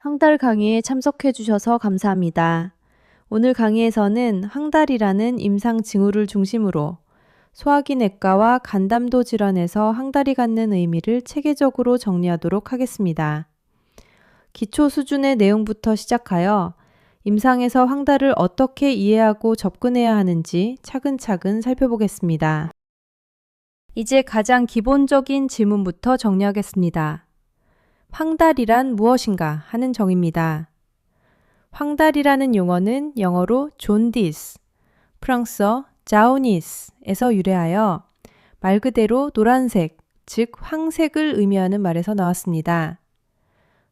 황달 강의에 참석해 주셔서 감사합니다. 오늘 강의에서는 황달이라는 임상 징후를 중심으로 소화기내과와 간담도 질환에서 황달이 갖는 의미를 체계적으로 정리하도록 하겠습니다. 기초 수준의 내용부터 시작하여 임상에서 황달을 어떻게 이해하고 접근해야 하는지 차근차근 살펴보겠습니다. 이제 가장 기본적인 질문부터 정리하겠습니다. 황달이란 무엇인가 하는 정의입니다. 황달이라는 용어는 영어로 존디스, 프랑스어 자우니스에서 유래하여 말 그대로 노란색, 즉 황색을 의미하는 말에서 나왔습니다.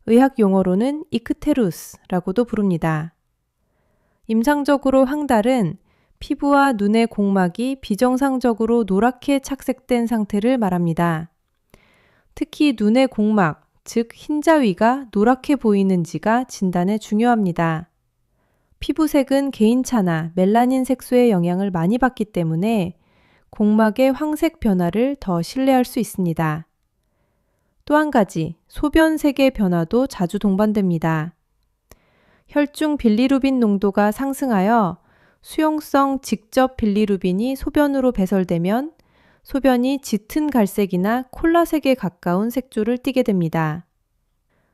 의학 용어로는 이크테루스라고도 부릅니다. 임상적으로 황달은 피부와 눈의 공막이 비정상적으로 노랗게 착색된 상태를 말합니다. 특히 눈의 공막, 즉 흰자위가 노랗게 보이는지가 진단에 중요합니다. 피부색은 개인차나 멜라닌 색소의 영향을 많이 받기 때문에 공막의 황색 변화를 더 신뢰할 수 있습니다. 또 한 가지, 소변색의 변화도 자주 동반됩니다. 혈중 빌리루빈 농도가 상승하여 수용성 직접 빌리루빈이 소변으로 배설되면 소변이 짙은 갈색이나 콜라색에 가까운 색조를 띠게 됩니다.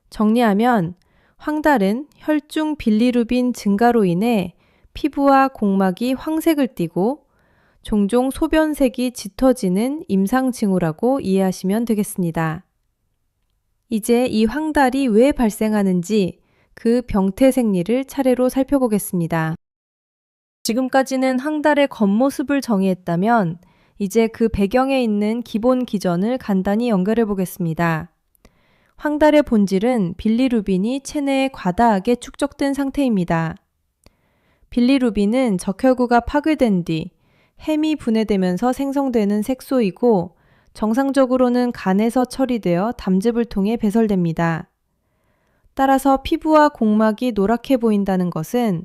정리하면 황달은 혈중 빌리루빈 증가로 인해 피부와 공막이 황색을 띠고 종종 소변색이 짙어지는 임상 징후라고 이해하시면 되겠습니다. 이제 이 황달이 왜 발생하는지 그 병태 생리를 차례로 살펴보겠습니다. 지금까지는 황달의 겉모습을 정의했다면 이제 그 배경에 있는 기본 기전을 간단히 연결해 보겠습니다. 황달의 본질은 빌리루빈이 체내에 과다하게 축적된 상태입니다. 빌리루빈은 적혈구가 파괴된 뒤 햄이 분해되면서 생성되는 색소이고 정상적으로는 간에서 처리되어 담즙을 통해 배설됩니다. 따라서 피부와 공막이 노랗게 보인다는 것은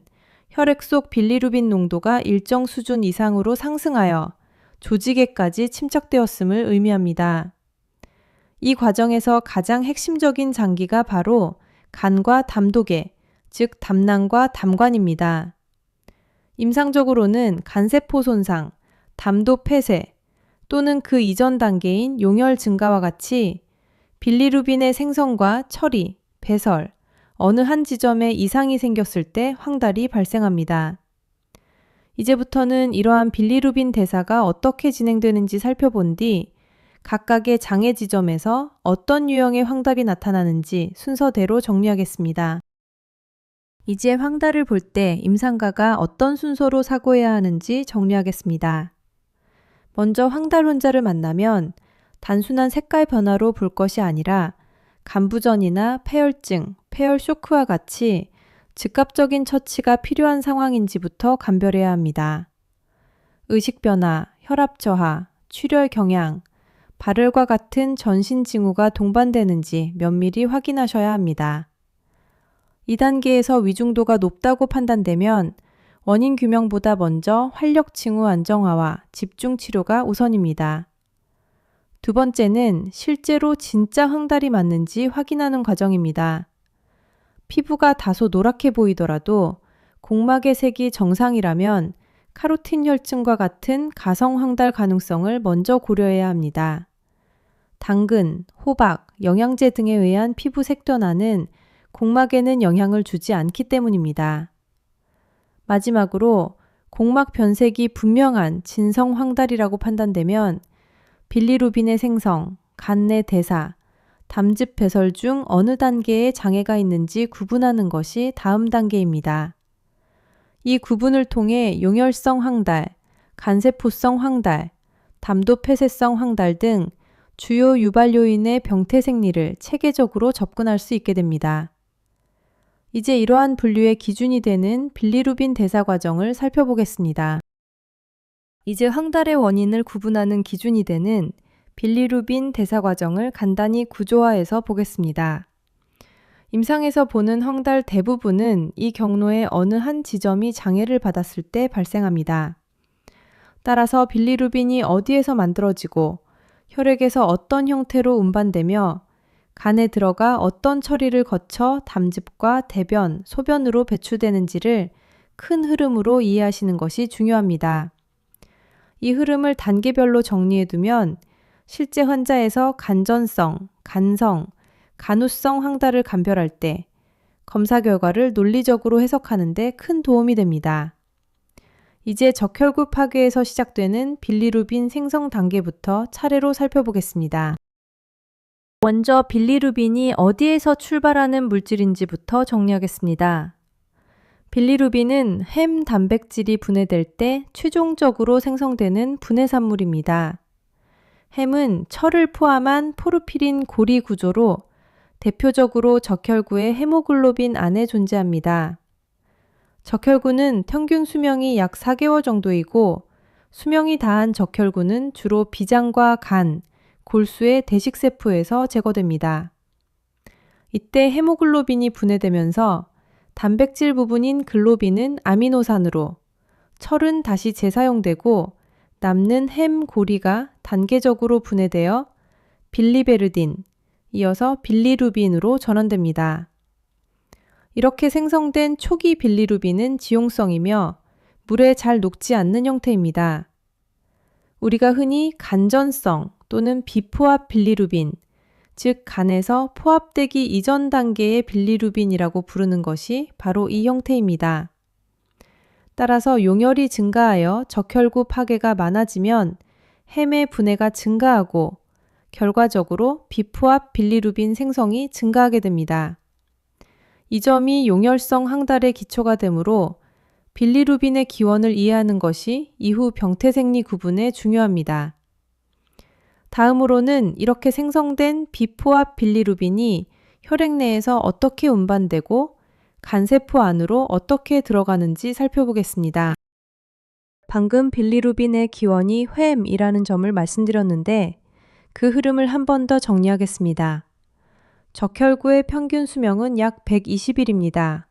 혈액 속 빌리루빈 농도가 일정 수준 이상으로 상승하여 조직에까지 침착되었음을 의미합니다. 이 과정에서 가장 핵심적인 장기가 바로 간과 담독에, 즉 담낭과 담관입니다. 임상적으로는 간세포 손상, 담도 폐쇄 또는 그 이전 단계인 용혈 증가와 같이 빌리루빈의 생성과 처리, 배설, 어느 한 지점에 이상이 생겼을 때 황달이 발생합니다. 이제부터는 이러한 빌리루빈 대사가 어떻게 진행되는지 살펴본 뒤 각각의 장애 지점에서 어떤 유형의 황달이 나타나는지 순서대로 정리하겠습니다. 이제 황달을 볼 때 임상가가 어떤 순서로 사고해야 하는지 정리하겠습니다. 먼저 황달 환자를 만나면 단순한 색깔 변화로 볼 것이 아니라 간부전이나 폐혈증, 폐혈 쇼크와 같이 즉각적인 처치가 필요한 상황인지부터 감별해야 합니다. 의식 변화, 혈압 저하, 출혈 경향, 발열과 같은 전신 징후가 동반되는지 면밀히 확인하셔야 합니다. 2단계에서 위중도가 높다고 판단되면 원인 규명보다 먼저 활력 징후 안정화와 집중 치료가 우선입니다. 두 번째는 실제로 진짜 황달이 맞는지 확인하는 과정입니다. 피부가 다소 노랗게 보이더라도 공막의 색이 정상이라면 카로틴 혈증과 같은 가성 황달 가능성을 먼저 고려해야 합니다. 당근, 호박, 영양제 등에 의한 피부 색변화는 공막에는 영향을 주지 않기 때문입니다. 마지막으로 공막 변색이 분명한 진성 황달이라고 판단되면 빌리루빈의 생성, 간내 대사, 담즙 배설 중 어느 단계에 장애가 있는지 구분하는 것이 다음 단계입니다. 이 구분을 통해 용혈성 황달, 간세포성 황달, 담도 폐쇄성 황달 등 주요 유발 요인의 병태 생리를 체계적으로 접근할 수 있게 됩니다. 이제 이러한 분류의 기준이 되는 빌리루빈 대사 과정을 살펴보겠습니다. 이제 황달의 원인을 구분하는 기준이 되는 빌리루빈 대사 과정을 간단히 구조화해서 보겠습니다. 임상에서 보는 황달 대부분은 이 경로의 어느 한 지점이 장애를 받았을 때 발생합니다. 따라서 빌리루빈이 어디에서 만들어지고 혈액에서 어떤 형태로 운반되며 간에 들어가 어떤 처리를 거쳐 담즙과 대변, 소변으로 배출되는지를 큰 흐름으로 이해하시는 것이 중요합니다. 이 흐름을 단계별로 정리해두면 실제 환자에서 간전성, 간성, 간우성 황달을 감별할 때 검사 결과를 논리적으로 해석하는 데 큰 도움이 됩니다. 이제 적혈구 파괴에서 시작되는 빌리루빈 생성 단계부터 차례로 살펴보겠습니다. 먼저 빌리루빈이 어디에서 출발하는 물질인지부터 정리하겠습니다. 빌리루빈은 햄 단백질이 분해될 때 최종적으로 생성되는 분해산물입니다. 햄은 철을 포함한 포르피린 고리 구조로 대표적으로 적혈구의 헤모글로빈 안에 존재합니다. 적혈구는 평균 수명이 약 4개월 정도이고 수명이 다한 적혈구는 주로 비장과 간, 골수의 대식세포에서 제거됩니다. 이때 헤모글로빈이 분해되면서 단백질 부분인 글로빈은 아미노산으로, 철은 다시 재사용되고 남는 햄 고리가 단계적으로 분해되어 빌리베르딘, 이어서 빌리루빈으로 전환됩니다. 이렇게 생성된 초기 빌리루빈은 지용성이며 물에 잘 녹지 않는 형태입니다. 우리가 흔히 간전성 또는 비포합 빌리루빈, 즉 간에서 포합되기 이전 단계의 빌리루빈이라고 부르는 것이 바로 이 형태입니다. 따라서 용혈이 증가하여 적혈구 파괴가 많아지면 햄의 분해가 증가하고 결과적으로 비포합 빌리루빈 생성이 증가하게 됩니다. 이 점이 용혈성 항달의 기초가 되므로 빌리루빈의 기원을 이해하는 것이 이후 병태생리 구분에 중요합니다. 다음으로는 이렇게 생성된 비포합 빌리루빈이 혈액 내에서 어떻게 운반되고 간세포 안으로 어떻게 들어가는지 살펴보겠습니다. 방금 빌리루빈의 기원이 햄이라는 점을 말씀드렸는데 그 흐름을 한 번 더 정리하겠습니다. 적혈구의 평균 수명은 약 120일입니다.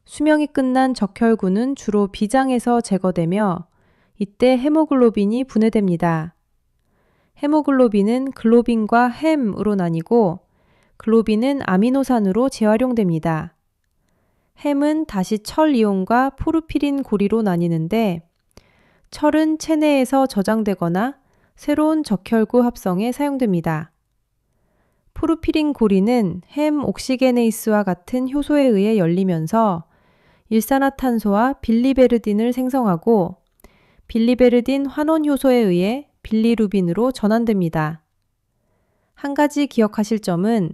수명이 끝난 적혈구는 주로 비장에서 제거되며 이때 헤모글로빈이 분해됩니다. 헤모글로빈은 글로빈과 햄으로 나뉘고 글로빈은 아미노산으로 재활용됩니다. 햄은 다시 철 이온과 포르피린 고리로 나뉘는데 철은 체내에서 저장되거나 새로운 적혈구 합성에 사용됩니다. 포르피린 고리는 햄 옥시게네이스와 같은 효소에 의해 열리면서 일산화탄소와 빌리베르딘을 생성하고 빌리베르딘 환원 효소에 의해 빌리루빈으로 전환됩니다. 한 가지 기억하실 점은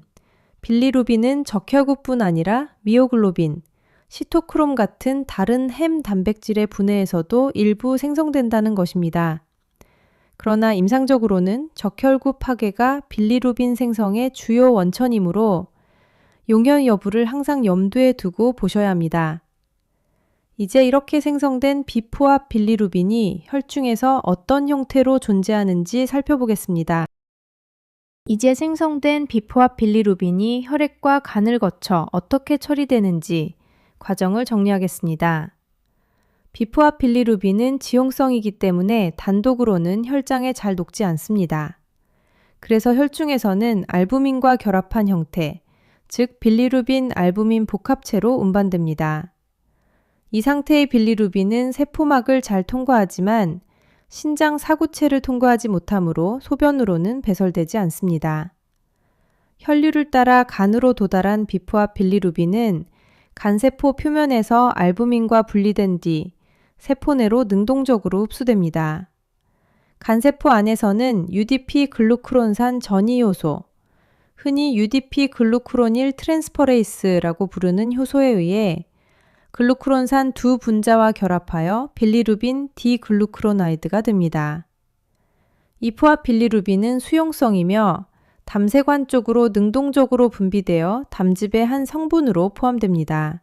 빌리루빈은 적혈구뿐 아니라 미오글로빈, 시토크롬 같은 다른 햄 단백질의 분해에서도 일부 생성된다는 것입니다. 그러나 임상적으로는 적혈구 파괴가 빌리루빈 생성의 주요 원천이므로 용혈 여부를 항상 염두에 두고 보셔야 합니다. 이제 이렇게 생성된 비포합 빌리루빈이 혈중에서 어떤 형태로 존재하는지 살펴보겠습니다. 이제 생성된 비포합 빌리루빈이 혈액과 간을 거쳐 어떻게 처리되는지 과정을 정리하겠습니다. 비포합 빌리루빈은 지용성이기 때문에 단독으로는 혈장에 잘 녹지 않습니다. 그래서 혈중에서는 알부민과 결합한 형태, 즉 빌리루빈 알부민 복합체로 운반됩니다. 이 상태의 빌리루빈은 세포막을 잘 통과하지만 신장 사구체를 통과하지 못하므로 소변으로는 배설되지 않습니다. 혈류를 따라 간으로 도달한 비포합 빌리루빈은 간세포 표면에서 알부민과 분리된 뒤 세포 내로 능동적으로 흡수됩니다. 간세포 안에서는 UDP 글루크론산 전이 효소, 흔히 UDP 글루크로닐 트랜스퍼레이스라고 부르는 효소에 의해 글루크론산 두 분자와 결합하여 빌리루빈 디글루크로나이드가 됩니다. 이 포합 빌리루빈은 수용성이며 담세관 쪽으로 능동적으로 분비되어 담즙의 한 성분으로 포함됩니다.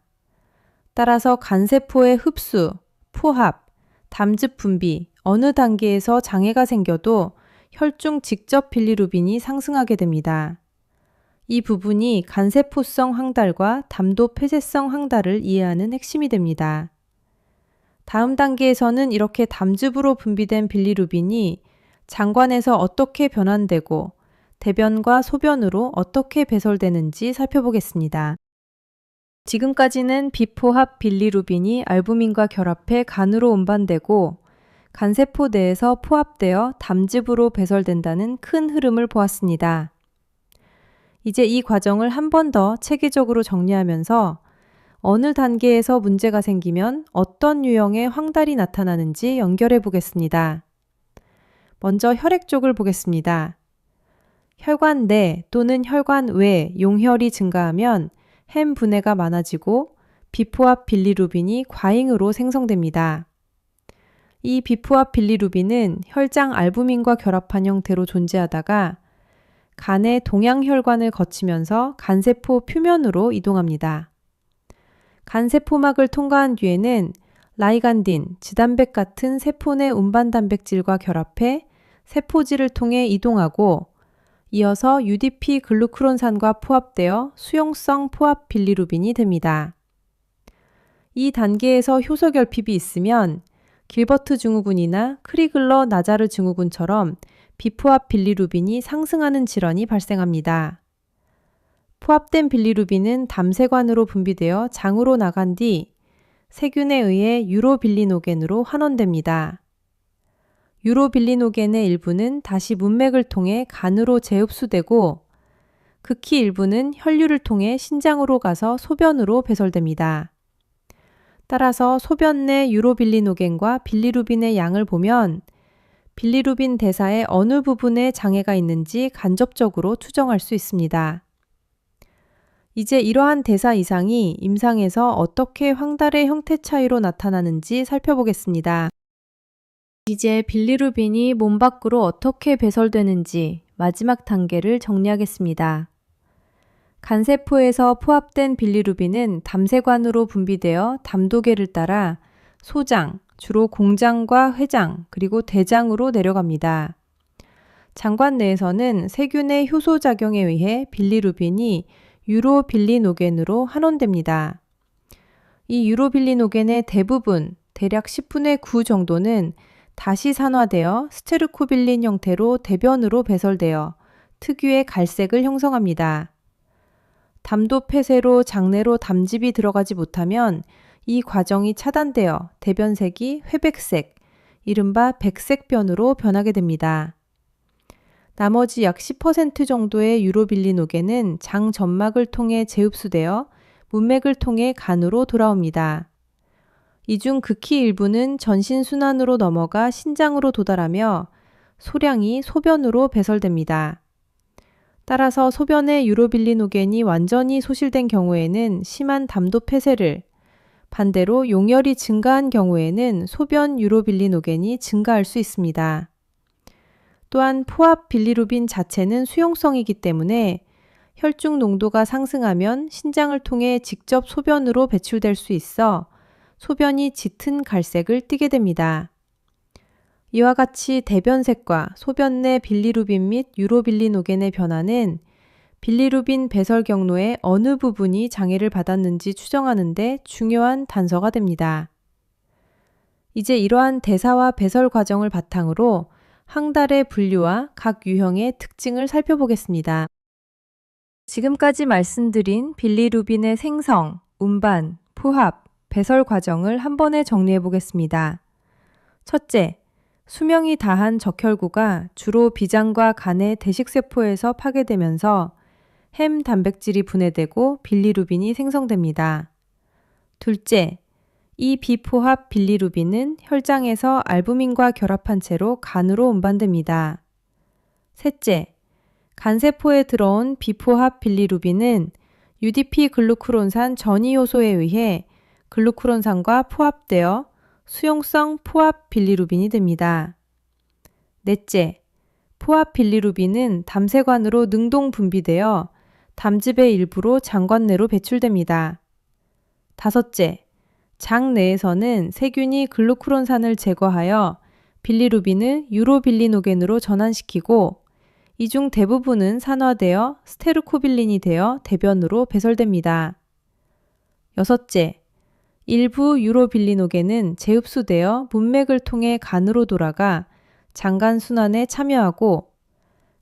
따라서 간세포의 흡수, 포합, 담즙 분비 어느 단계에서 장애가 생겨도 혈중 직접 빌리루빈이 상승하게 됩니다. 이 부분이 간세포성 항달과 담도 폐쇄성 항달을 이해하는 핵심이 됩니다. 다음 단계에서는 이렇게 담즙으로 분비된 빌리루빈이 장관에서 어떻게 변환되고 대변과 소변으로 어떻게 배설되는지 살펴보겠습니다. 지금까지는 비포합 빌리루빈이 알부민과 결합해 간으로 운반되고 간세포 내에서 포합되어 담즙으로 배설된다는 큰 흐름을 보았습니다. 이제 이 과정을 한 번 더 체계적으로 정리하면서 어느 단계에서 문제가 생기면 어떤 유형의 황달이 나타나는지 연결해 보겠습니다. 먼저 혈액 쪽을 보겠습니다. 혈관 내 또는 혈관 외 용혈이 증가하면 햄 분해가 많아지고 비포합 빌리루빈이 과잉으로 생성됩니다. 이 비포합 빌리루빈은 혈장 알부민과 결합한 형태로 존재하다가 간의 동양혈관을 거치면서 간세포 표면으로 이동합니다. 간세포막을 통과한 뒤에는 라이간딘, 지단백 같은 세포 내 운반 단백질과 결합해 세포질을 통해 이동하고 이어서 UDP 글루크론산과 포합되어 수용성 포합 빌리루빈이 됩니다. 이 단계에서 효소 결핍이 있으면 길버트 증후군이나 크리글러 나자르 증후군처럼 비포합 빌리루빈이 상승하는 질환이 발생합니다. 포합된 빌리루빈은 담세관으로 분비되어 장으로 나간 뒤 세균에 의해 유로빌리노겐으로 환원됩니다. 유로빌리노겐의 일부는 다시 문맥을 통해 간으로 재흡수되고 극히 일부는 혈류를 통해 신장으로 가서 소변으로 배설됩니다. 따라서 소변 내 유로빌리노겐과 빌리루빈의 양을 보면 빌리루빈 대사의 어느 부분에 장애가 있는지 간접적으로 추정할 수 있습니다. 이제 이러한 대사 이상이 임상에서 어떻게 황달의 형태 차이로 나타나는지 살펴보겠습니다. 이제 빌리루빈이 몸 밖으로 어떻게 배설되는지 마지막 단계를 정리하겠습니다. 간세포에서 포합된 빌리루빈은 담세관으로 분비되어 담도계를 따라 소장, 주로 공장과 회장, 그리고 대장으로 내려갑니다. 장관 내에서는 세균의 효소 작용에 의해 빌리루빈이 유로빌리노겐으로 환원됩니다. 이 유로빌리노겐의 대부분, 대략 10분의 9 정도는 다시 산화되어 스테르코빌린 형태로 대변으로 배설되어 특유의 갈색을 형성합니다. 담도 폐쇄로 장내로 담즙이 들어가지 못하면 이 과정이 차단되어 대변색이 회백색, 이른바 백색변으로 변하게 됩니다. 나머지 약 10% 정도의 유로빌리노겐은 장 점막을 통해 재흡수되어 문맥을 통해 간으로 돌아옵니다. 이 중 극히 일부는 전신순환으로 넘어가 신장으로 도달하며 소량이 소변으로 배설됩니다. 따라서 소변의 유로빌리노겐이 완전히 소실된 경우에는 심한 담도 폐쇄를, 반대로 용혈이 증가한 경우에는 소변 유로빌리노겐이 증가할 수 있습니다. 또한 포합 빌리루빈 자체는 수용성이기 때문에 혈중 농도가 상승하면 신장을 통해 직접 소변으로 배출될 수 있어 소변이 짙은 갈색을 띠게 됩니다. 이와 같이 대변색과 소변 내 빌리루빈 및 유로빌리노겐의 변화는 빌리루빈 배설 경로의 어느 부분이 장애를 받았는지 추정하는 데 중요한 단서가 됩니다. 이제 이러한 대사와 배설 과정을 바탕으로 황달의 분류와 각 유형의 특징을 살펴보겠습니다. 지금까지 말씀드린 빌리루빈의 생성, 운반, 포합, 배설 과정을 한 번에 정리해 보겠습니다. 첫째, 수명이 다한 적혈구가 주로 비장과 간의 대식세포에서 파괴되면서 햄 단백질이 분해되고 빌리루빈이 생성됩니다. 둘째, 이 비포합 빌리루빈은 혈장에서 알부민과 결합한 채로 간으로 운반됩니다. 셋째, 간세포에 들어온 비포합 빌리루빈은 UDP 글루크론산 전이효소에 의해 글루크론산과 포합되어 수용성 포합 빌리루빈이 됩니다. 넷째, 포합 빌리루빈은 담세관으로 능동 분비되어 담즙의 일부로 장관 내로 배출됩니다. 다섯째, 장 내에서는 세균이 글루크론산을 제거하여 빌리루빈을 유로빌리노겐으로 전환시키고 이 중 대부분은 산화되어 스테르코빌린이 되어 대변으로 배설됩니다. 여섯째, 일부 유로빌리노겐은 재흡수되어 문맥을 통해 간으로 돌아가 장간 순환에 참여하고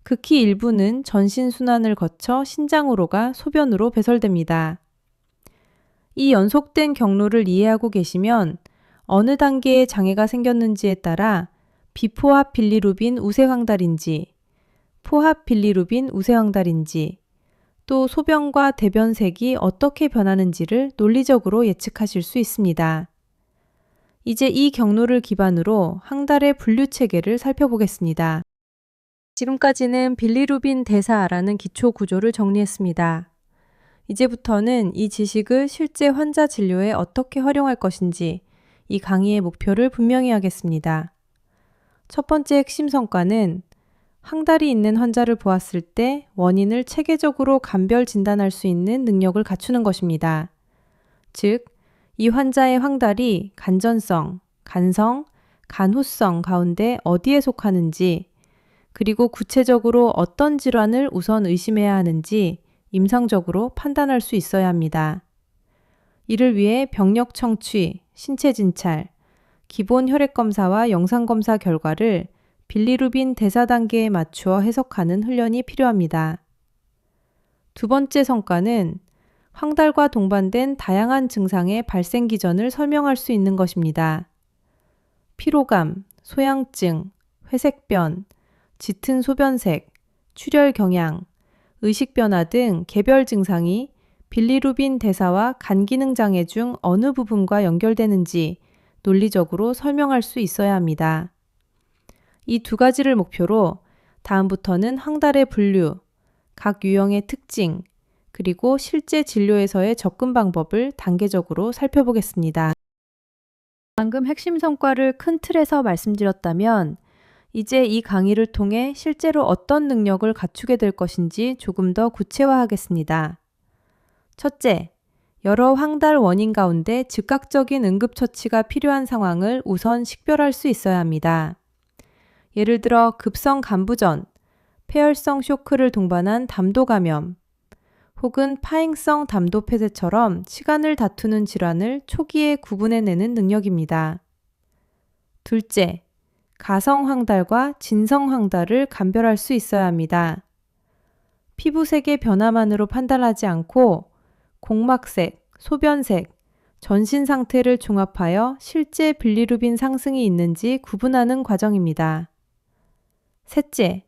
극히 일부는 전신순환을 거쳐 신장으로 가 소변으로 배설됩니다. 이 연속된 경로를 이해하고 계시면 어느 단계의 장애가 생겼는지에 따라 비포합 빌리루빈 우세황달인지, 포합 빌리루빈 우세황달인지, 또 소변과 대변색이 어떻게 변하는지를 논리적으로 예측하실 수 있습니다. 이제 이 경로를 기반으로 항달의 분류 체계를 살펴보겠습니다. 지금까지는 빌리루빈 대사라는 기초 구조를 정리했습니다. 이제부터는 이 지식을 실제 환자 진료에 어떻게 활용할 것인지 이 강의의 목표를 분명히 하겠습니다. 첫 번째 핵심 성과는 항달이 있는 환자를 보았을 때 원인을 체계적으로 감별 진단할 수 있는 능력을 갖추는 것입니다. 즉, 이 환자의 황달이 간전성, 간성, 간후성 가운데 어디에 속하는지, 그리고 구체적으로 어떤 질환을 우선 의심해야 하는지 임상적으로 판단할 수 있어야 합니다. 이를 위해 병력 청취, 신체 진찰, 기본 혈액 검사와 영상 검사 결과를 빌리루빈 대사 단계에 맞추어 해석하는 훈련이 필요합니다. 두 번째 성과는 황달과 동반된 다양한 증상의 발생 기전을 설명할 수 있는 것입니다. 피로감, 소양증, 회색변, 짙은 소변색, 출혈 경향, 의식 변화 등 개별 증상이 빌리루빈 대사와 간 기능 장애 중 어느 부분과 연결되는지 논리적으로 설명할 수 있어야 합니다. 이 두 가지를 목표로 다음부터는 황달의 분류, 각 유형의 특징, 그리고 실제 진료에서의 접근 방법을 단계적으로 살펴보겠습니다. 방금 핵심 성과를 큰 틀에서 말씀드렸다면 이제 이 강의를 통해 실제로 어떤 능력을 갖추게 될 것인지 조금 더 구체화하겠습니다. 첫째, 여러 황달 원인 가운데 즉각적인 응급처치가 필요한 상황을 우선 식별할 수 있어야 합니다. 예를 들어 급성 간부전, 폐혈성 쇼크를 동반한 담도 감염, 혹은 파행성 담도 폐쇄처럼 시간을 다투는 질환을 초기에 구분해내는 능력입니다. 둘째, 가성 황달과 진성 황달을 감별할 수 있어야 합니다. 피부색의 변화만으로 판단하지 않고 공막색, 소변색, 전신 상태를 종합하여 실제 빌리루빈 상승이 있는지 구분하는 과정입니다. 셋째,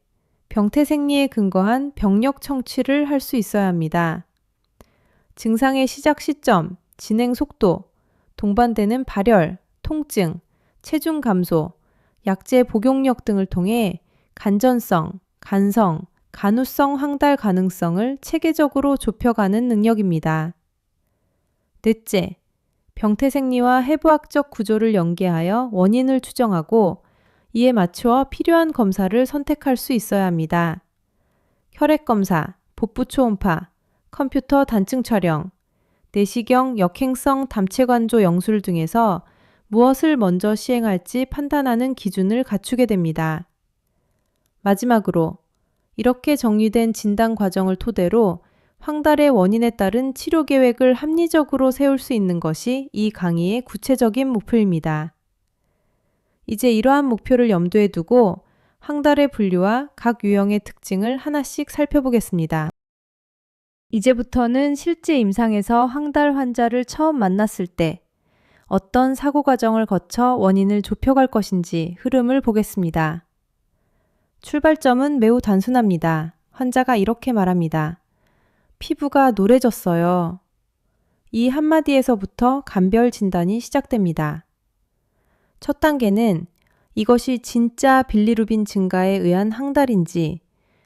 병태 생리에 근거한 병력 청취를 할 수 있어야 합니다. 증상의 시작 시점, 진행 속도, 동반되는 발열, 통증, 체중 감소, 약제 복용력 등을 통해 간전성, 간성, 간후성 황달 가능성을 체계적으로 좁혀가는 능력입니다. 넷째, 병태 생리와 해부학적 구조를 연계하여 원인을 추정하고 이에 맞추어 필요한 검사를 선택할 수 있어야 합니다. 혈액 검사, 복부 초음파, 컴퓨터 단층 촬영, 내시경 역행성 담체관조 영술 등에서 무엇을 먼저 시행할지 판단하는 기준을 갖추게 됩니다. 마지막으로 이렇게 정리된 진단 과정을 토대로 황달의 원인에 따른 치료 계획을 합리적으로 세울 수 있는 것이 이 강의의 구체적인 목표입니다. 이제 이러한 목표를 염두에 두고 황달의 분류와 각 유형의 특징을 하나씩 살펴보겠습니다. 이제부터는 실제 임상에서 황달 환자를 처음 만났을 때 어떤 사고 과정을 거쳐 원인을 좁혀갈 것인지 흐름을 보겠습니다. 출발점은 매우 단순합니다. 환자가 이렇게 말합니다. 피부가 노래졌어요. 이 한마디에서부터 감별 진단이 시작됩니다. 첫 단계는 이것이 진짜 빌리루빈 증가에 의한 황달인지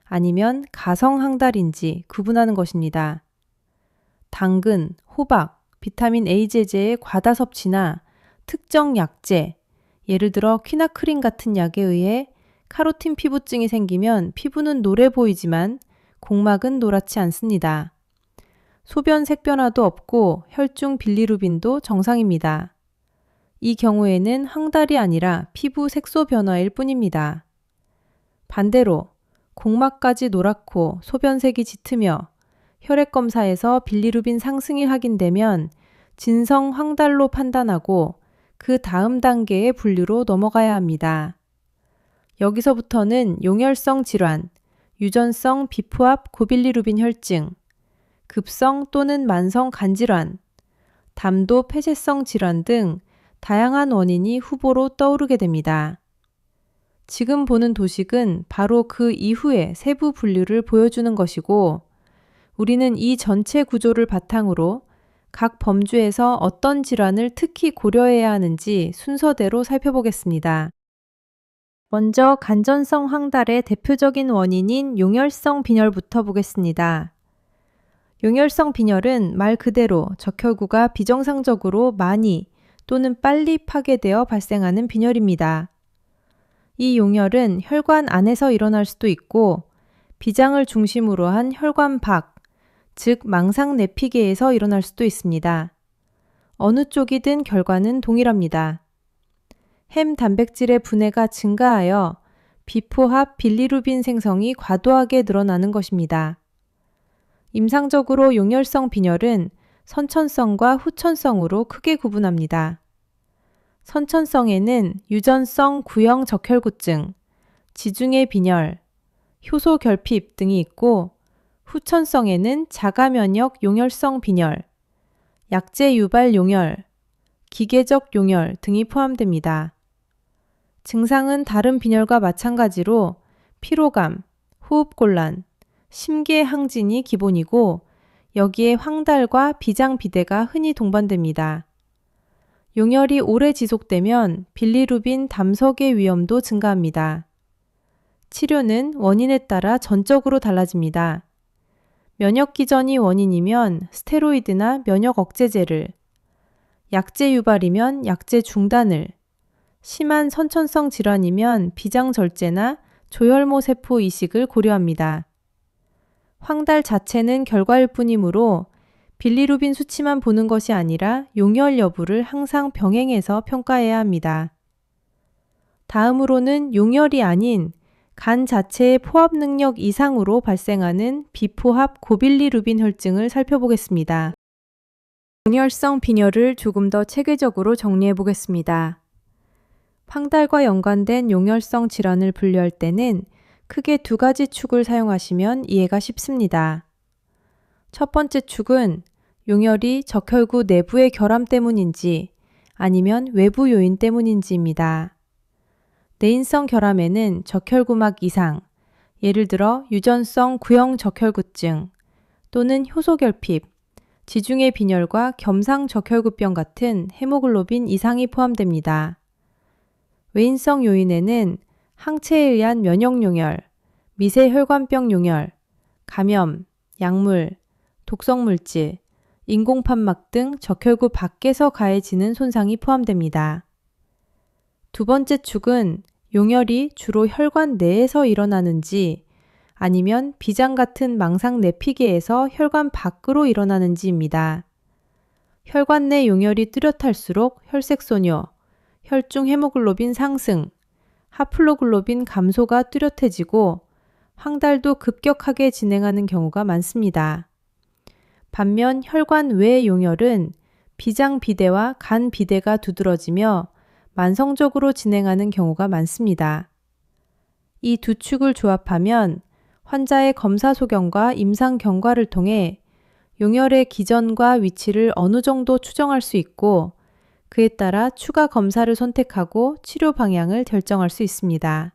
아니면 가성 황달인지 구분하는 것입니다. 당근, 호박, 비타민 A 제제의 과다 섭취나 특정 약제, 예를 들어 퀴나크린 같은 약에 의해 카로틴 피부증이 생기면 피부는 노래 보이지만 공막은 노랗지 않습니다. 소변 색변화도 없고 혈중 빌리루빈도 정상입니다. 이 경우에는 황달이 아니라 피부 색소 변화일 뿐입니다. 반대로 공막까지 노랗고 소변색이 짙으며 혈액 검사에서 빌리루빈 상승이 확인되면 진성 황달로 판단하고 그 다음 단계의 분류로 넘어가야 합니다. 여기서부터는 용혈성 질환, 유전성 비포합 고빌리루빈 혈증, 급성 또는 만성 간질환, 담도 폐쇄성 질환 등 다양한 원인이 후보로 떠오르게 됩니다. 지금 보는 도식은 바로 그 이후의 세부 분류를 보여주는 것이고, 우리는 이 전체 구조를 바탕으로 각 범주에서 어떤 질환을 특히 고려해야 하는지 순서대로 살펴보겠습니다. 먼저 간전성 황달의 대표적인 원인인 용혈성 빈혈부터 보겠습니다. 용혈성 빈혈은 말 그대로 적혈구가 비정상적으로 많이 또는 빨리 파괴되어 발생하는 빈혈입니다. 이 용혈은 혈관 안에서 일어날 수도 있고 비장을 중심으로 한 혈관 밖, 즉 망상 내피계에서 일어날 수도 있습니다. 어느 쪽이든 결과는 동일합니다. 햄 단백질의 분해가 증가하여 비포합 빌리루빈 생성이 과도하게 늘어나는 것입니다. 임상적으로 용혈성 빈혈은 선천성과 후천성으로 크게 구분합니다. 선천성에는 유전성 구형 적혈구증, 지중해 빈혈, 효소 결핍 등이 있고, 후천성에는 자가면역 용혈성 빈혈, 약제 유발 용혈, 기계적 용혈 등이 포함됩니다. 증상은 다른 빈혈과 마찬가지로 피로감, 호흡곤란, 심계 항진이 기본이고, 여기에 황달과 비장 비대가 흔히 동반됩니다. 용혈이 오래 지속되면 빌리루빈 담석의 위험도 증가합니다. 치료는 원인에 따라 전적으로 달라집니다. 면역 기전이 원인이면 스테로이드나 면역 억제제를, 약제 유발이면 약제 중단을, 심한 선천성 질환이면 비장 절제나 조혈모 세포 이식을 고려합니다. 황달 자체는 결과일 뿐이므로 빌리루빈 수치만 보는 것이 아니라 용혈 여부를 항상 병행해서 평가해야 합니다. 다음으로는 용혈이 아닌 간 자체의 포합 능력 이상으로 발생하는 비포합 고빌리루빈 혈증을 살펴보겠습니다. 용혈성 빈혈을 조금 더 체계적으로 정리해 보겠습니다. 황달과 연관된 용혈성 질환을 분류할 때는 크게 두 가지 축을 사용하시면 이해가 쉽습니다. 첫 번째 축은 용혈이 적혈구 내부의 결함 때문인지 아니면 외부 요인 때문인지입니다. 내인성 결함에는 적혈구막 이상, 예를 들어 유전성 구형 적혈구증 또는 효소결핍, 지중해 빈혈과 겸상 적혈구병 같은 헤모글로빈 이상이 포함됩니다. 외인성 요인에는 항체에 의한 면역용혈, 미세혈관병 용혈, 감염, 약물, 독성물질, 인공판막 등 적혈구 밖에서 가해지는 손상이 포함됩니다. 두 번째 축은 용혈이 주로 혈관 내에서 일어나는지 아니면 비장 같은 망상 내피계에서 혈관 밖으로 일어나는지입니다. 혈관 내 용혈이 뚜렷할수록 혈색소녀, 혈중 헤모글로빈 상승, 하플로글로빈 감소가 뚜렷해지고 황달도 급격하게 진행하는 경우가 많습니다. 반면 혈관 외 용혈은 비장 비대와 간 비대가 두드러지며 만성적으로 진행하는 경우가 많습니다. 이 두 축을 조합하면 환자의 검사 소견과 임상 경과를 통해 용혈의 기전과 위치를 어느 정도 추정할 수 있고 그에 따라 추가 검사를 선택하고 치료 방향을 결정할 수 있습니다.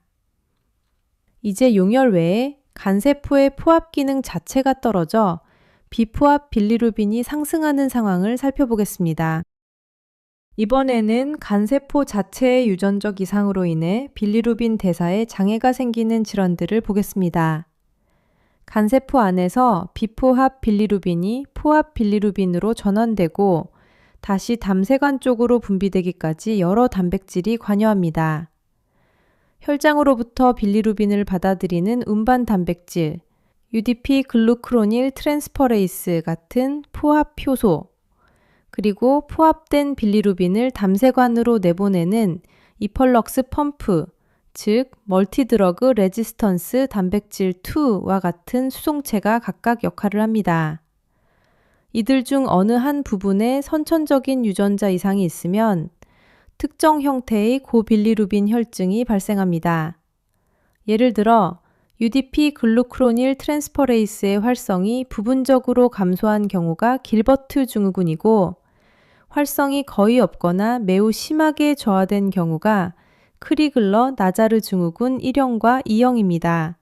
이제 용혈 외에 간세포의 포합 기능 자체가 떨어져 비포합 빌리루빈이 상승하는 상황을 살펴보겠습니다. 이번에는 간세포 자체의 유전적 이상으로 인해 빌리루빈 대사에 장애가 생기는 질환들을 보겠습니다. 간세포 안에서 비포합 빌리루빈이 포합 빌리루빈으로 전환되고 다시 담세관 쪽으로 분비되기까지 여러 단백질이 관여합니다. 혈장으로부터 빌리루빈을 받아들이는 운반 단백질, UDP 글루크로닐 트랜스퍼레이스 같은 포합 효소, 그리고 포합된 빌리루빈을 담세관으로 내보내는 이펄럭스 펌프, 즉 멀티드러그 레지스턴스 단백질 2와 같은 수송체가 각각 역할을 합니다. 이들 중 어느 한 부분에 선천적인 유전자 이상이 있으면 특정 형태의 고빌리루빈 혈증이 발생합니다. 예를 들어 UDP 글루크로닐 트랜스퍼레이스의 활성이 부분적으로 감소한 경우가 길버트 증후군이고 활성이 거의 없거나 매우 심하게 저하된 경우가 크리글러 나자르 증후군 1형과 2형입니다.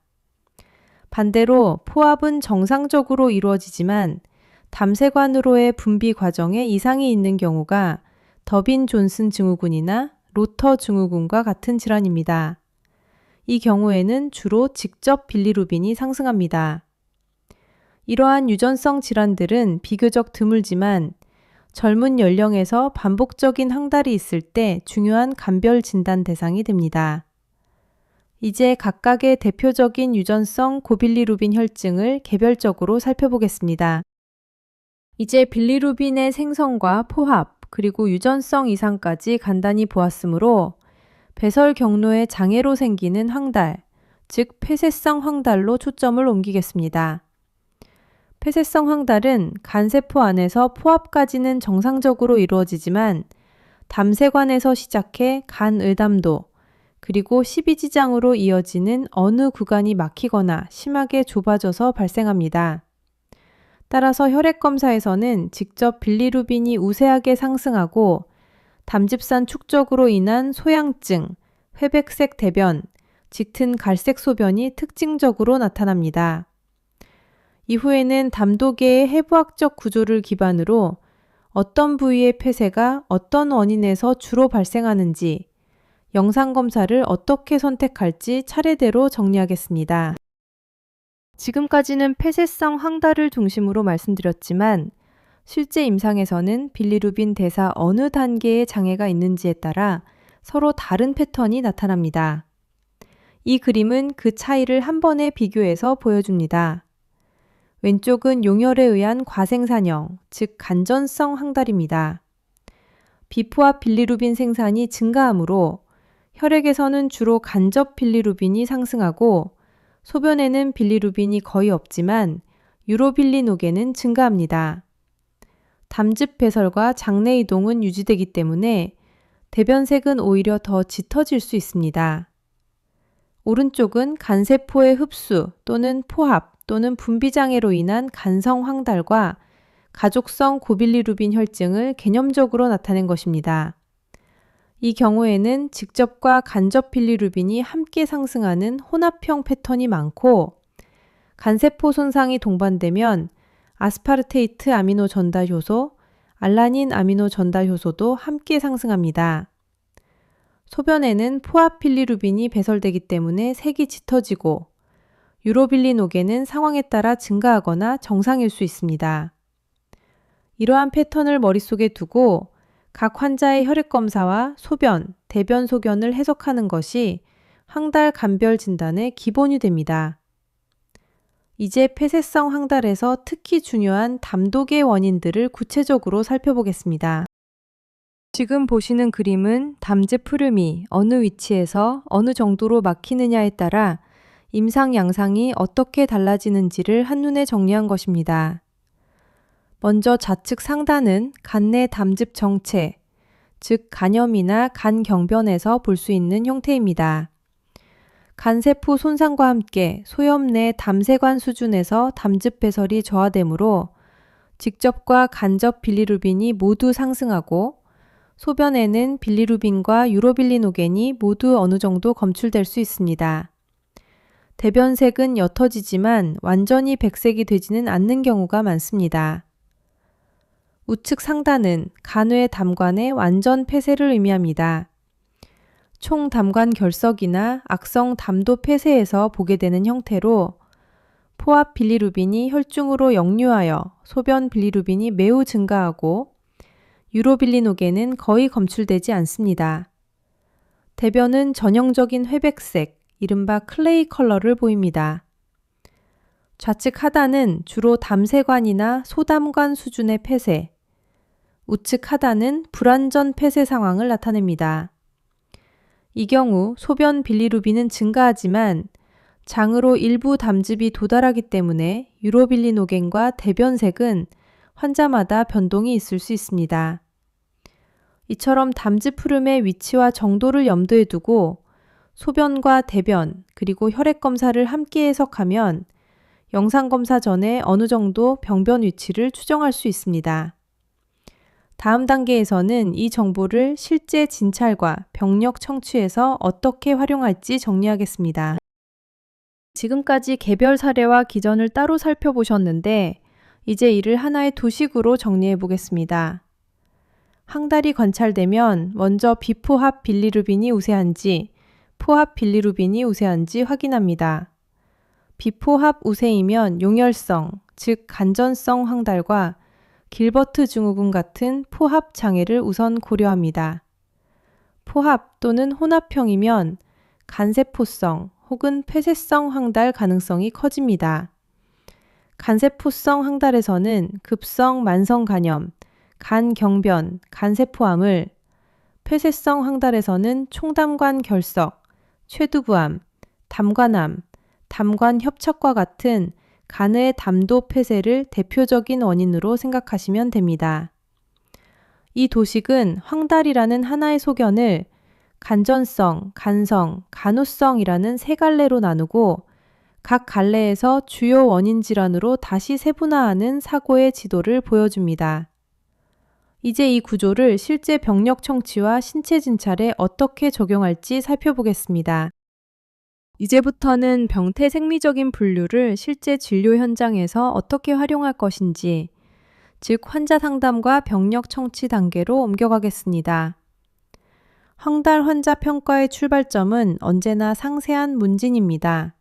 반대로 포압은 정상적으로 이루어지지만 담세관으로의 분비 과정에 이상이 있는 경우가 더빈 존슨 증후군이나 로터 증후군과 같은 질환입니다. 이 경우에는 주로 직접 빌리루빈이 상승합니다. 이러한 유전성 질환들은 비교적 드물지만 젊은 연령에서 반복적인 항달이 있을 때 중요한 간별 진단 대상이 됩니다. 이제 각각의 대표적인 유전성 고빌리루빈 혈증을 개별적으로 살펴보겠습니다. 이제 빌리루빈의 생성과 포합, 그리고 유전성 이상까지 간단히 보았으므로 배설 경로의 장애로 생기는 항달, 즉 폐쇄성 항달로 초점을 옮기겠습니다. 폐쇄성 항달은 간세포 안에서 포압까지는 정상적으로 이루어지지만 담세관에서 시작해 간의담도, 그리고 십이지장으로 이어지는 어느 구간이 막히거나 심하게 좁아져서 발생합니다. 따라서 혈액검사에서는 직접 빌리루빈이 우세하게 상승하고 담즙산 축적으로 인한 소양증, 회백색 대변, 짙은 갈색 소변이 특징적으로 나타납니다. 이후에는 담도계의 해부학적 구조를 기반으로 어떤 부위의 폐쇄가 어떤 원인에서 주로 발생하는지, 영상검사를 어떻게 선택할지 차례대로 정리하겠습니다. 지금까지는 폐쇄성 항달을 중심으로 말씀드렸지만 실제 임상에서는 빌리루빈 대사 어느 단계의 장애가 있는지에 따라 서로 다른 패턴이 나타납니다. 이 그림은 그 차이를 한 번에 비교해서 보여줍니다. 왼쪽은 용혈에 의한 과생산형, 즉 간전성 항달입니다. 비포압 빌리루빈 생산이 증가하므로 혈액에서는 주로 간접 빌리루빈이 상승하고 소변에는 빌리루빈이 거의 없지만 유로빌리노겐은 증가합니다. 담즙 배설과 장내 이동은 유지되기 때문에 대변색은 오히려 더 짙어질 수 있습니다. 오른쪽은 간세포의 흡수 또는 포합 또는 분비장애로 인한 간성 황달과 가족성 고빌리루빈 혈증을 개념적으로 나타낸 것입니다. 이 경우에는 직접과 간접 빌리루빈이 함께 상승하는 혼합형 패턴이 많고 간세포 손상이 동반되면 아스파르테이트 아미노 전달 효소, 알라닌 아미노 전달 효소도 함께 상승합니다. 소변에는 포압 빌리루빈이 배설되기 때문에 색이 짙어지고 유로빌리노겐은 상황에 따라 증가하거나 정상일 수 있습니다. 이러한 패턴을 머릿속에 두고 각 환자의 혈액검사와 소변, 대변 소견을 해석하는 것이 항달 간별 진단의 기본이 됩니다. 이제 폐쇄성 항달에서 특히 중요한 담독의 원인들을 구체적으로 살펴보겠습니다. 지금 보시는 그림은 담즙 흐름이 어느 위치에서 어느 정도로 막히느냐에 따라 임상 양상이 어떻게 달라지는지를 한눈에 정리한 것입니다. 먼저 좌측 상단은 간내 담즙 정체, 즉 간염이나 간경변에서 볼 수 있는 형태입니다. 간세포 손상과 함께 소염 내 담세관 수준에서 담즙 배설이 저하되므로 직접과 간접 빌리루빈이 모두 상승하고 소변에는 빌리루빈과 유로빌리노겐이 모두 어느 정도 검출될 수 있습니다. 대변색은 옅어지지만 완전히 백색이 되지는 않는 경우가 많습니다. 우측 상단은 간외 담관의 완전 폐쇄를 의미합니다. 총 담관 결석이나 악성 담도 폐쇄에서 보게 되는 형태로 포압 빌리루빈이 혈중으로 역류하여 소변 빌리루빈이 매우 증가하고 유로빌리노겐은 거의 검출되지 않습니다. 대변은 전형적인 회백색, 이른바 클레이 컬러를 보입니다. 좌측 하단은 주로 담세관이나 소담관 수준의 폐쇄, 우측 하단은 불완전 폐쇄 상황을 나타냅니다. 이 경우 소변 빌리루빈은 증가하지만 장으로 일부 담즙이 도달하기 때문에 유로빌리노겐과 대변색은 환자마다 변동이 있을 수 있습니다. 이처럼 담즙 흐름의 위치와 정도를 염두에 두고 소변과 대변, 그리고 혈액 검사를 함께 해석하면 영상 검사 전에 어느 정도 병변 위치를 추정할 수 있습니다. 다음 단계에서는 이 정보를 실제 진찰과 병력 청취에서 어떻게 활용할지 정리하겠습니다. 지금까지 개별 사례와 기전을 따로 살펴보셨는데 이제 이를 하나의 도식으로 정리해 보겠습니다. 항달이 관찰되면 먼저 비포합 빌리루빈이 우세한지 포합 빌리루빈이 우세한지 확인합니다. 비포합 우세이면 용혈성, 즉 간전성 항달과 길버트 증후군 같은 포합 장애를 우선 고려합니다. 포합 또는 혼합형이면 간세포성 혹은 폐쇄성 항달 가능성이 커집니다. 간세포성 항달에서는 급성 만성 간염, 간경변, 간세포암을, 폐쇄성 항달에서는 총담관 결석, 쇄두부암, 담관암, 담관 협착과 같은 간의 담도 폐쇄를 대표적인 원인으로 생각하시면 됩니다. 이 도식은 황달이라는 하나의 소견을 간전성, 간성, 간우성이라는 세 갈래로 나누고 각 갈래에서 주요 원인 질환으로 다시 세분화하는 사고의 지도를 보여줍니다. 이제 이 구조를 실제 병력 청취와 신체 진찰에 어떻게 적용할지 살펴보겠습니다. 이제부터는 병태 생리적인 분류를 실제 진료 현장에서 어떻게 활용할 것인지, 즉 환자 상담과 병력 청취 단계로 옮겨가겠습니다. 황달 환자 평가의 출발점은 언제나 상세한 문진입니다.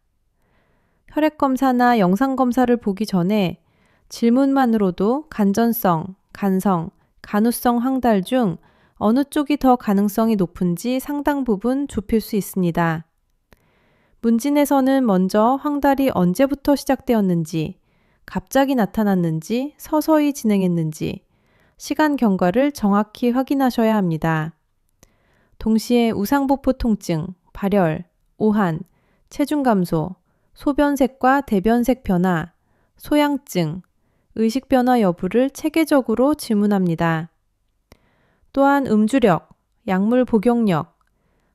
혈액검사나 영상검사를 보기 전에 질문만으로도 간전성, 간성, 간우성 황달 중 어느 쪽이 더 가능성이 높은지 상당 부분 좁힐 수 있습니다. 문진에서는 먼저 황달이 언제부터 시작되었는지, 갑자기 나타났는지, 서서히 진행했는지, 시간 경과를 정확히 확인하셔야 합니다. 동시에 우상복부 통증, 발열, 오한, 체중 감소, 소변색과 대변색 변화, 소양증, 의식 변화 여부를 체계적으로 질문합니다. 또한 음주력, 약물 복용력,